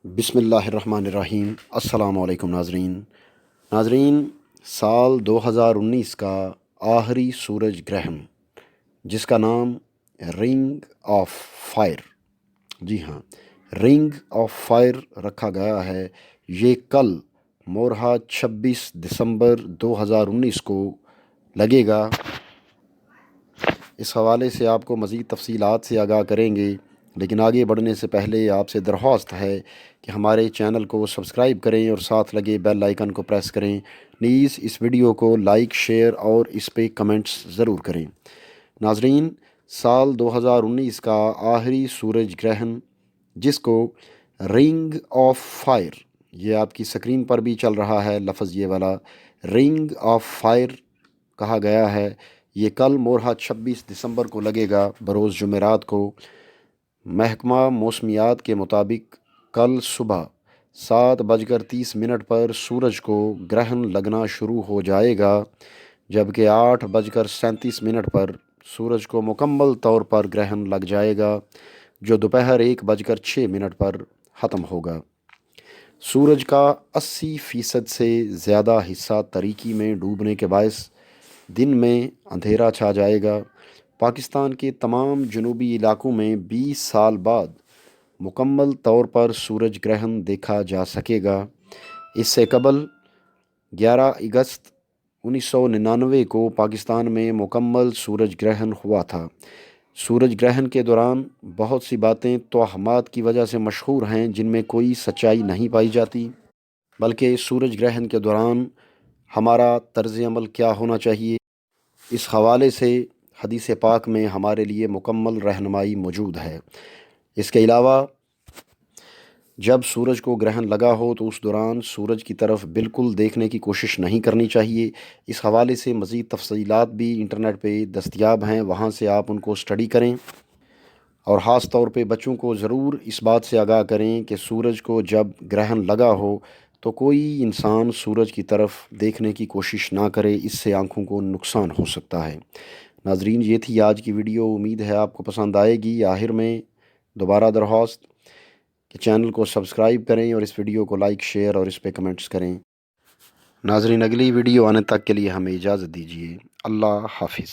بسم اللہ الرحمن الرحیم۔ السلام علیکم ناظرین، سال 2019 کا آخری سورج گرہن جس کا نام رنگ آف فائر، جی ہاں، رنگ آف فائر رکھا گیا ہے، یہ کل مورہا 26 دسمبر 2019 کو لگے گا۔ اس حوالے سے آپ کو مزید تفصیلات سے آگاہ کریں گے، لیکن آگے بڑھنے سے پہلے آپ سے درخواست ہے کہ ہمارے چینل کو سبسکرائب کریں اور ساتھ لگے بیل آئیکن کو پریس کریں۔ نیز اس ویڈیو کو لائک، شیئر اور اس پہ کمنٹس ضرور کریں۔ ناظرین، سال 2019 کا آخری سورج گرہن جس کو رنگ آف فائر، یہ آپ کی سکرین پر بھی چل رہا ہے لفظ یہ والا، رنگ آف فائر کہا گیا ہے، یہ کل مورہا 26 دسمبر کو لگے گا بروز جمعرات کو۔ محکمہ موسمیات کے مطابق کل صبح 7:30 پر سورج کو گرہن لگنا شروع ہو جائے گا، جبکہ 8:37 پر سورج کو مکمل طور پر گرہن لگ جائے گا، جو دوپہر 1:06 پر ختم ہوگا۔ سورج کا 80% سے زیادہ حصہ تاریکی میں ڈوبنے کے باعث دن میں اندھیرا چھا جائے گا۔ پاکستان کے تمام جنوبی علاقوں میں 20 سال بعد مکمل طور پر سورج گرہن دیکھا جا سکے گا۔ اس سے قبل 11 اگست 1999 کو پاکستان میں مکمل سورج گرہن ہوا تھا۔ سورج گرہن کے دوران بہت سی باتیں توہمات کی وجہ سے مشہور ہیں، جن میں کوئی سچائی نہیں پائی جاتی، بلکہ سورج گرہن کے دوران ہمارا طرز عمل کیا ہونا چاہیے، اس حوالے سے حدیث پاک میں ہمارے لیے مکمل رہنمائی موجود ہے۔ اس کے علاوہ جب سورج کو گرہن لگا ہو تو اس دوران سورج کی طرف بالکل دیکھنے کی کوشش نہیں کرنی چاہیے۔ اس حوالے سے مزید تفصیلات بھی انٹرنیٹ پہ دستیاب ہیں، وہاں سے آپ ان کو سٹڈی کریں، اور خاص طور پہ بچوں کو ضرور اس بات سے آگاہ کریں کہ سورج کو جب گرہن لگا ہو تو کوئی انسان سورج کی طرف دیکھنے کی کوشش نہ کرے، اس سے آنکھوں کو نقصان ہو سکتا ہے۔ ناظرین، یہ تھی آج کی ویڈیو، امید ہے آپ کو پسند آئے گی۔ آخر میں دوبارہ درخواست کہ چینل کو سبسکرائب کریں اور اس ویڈیو کو لائک، شیئر اور اس پہ کمنٹس کریں۔ ناظرین، اگلی ویڈیو آنے تک کے لیے ہمیں اجازت دیجیے۔ اللہ حافظ۔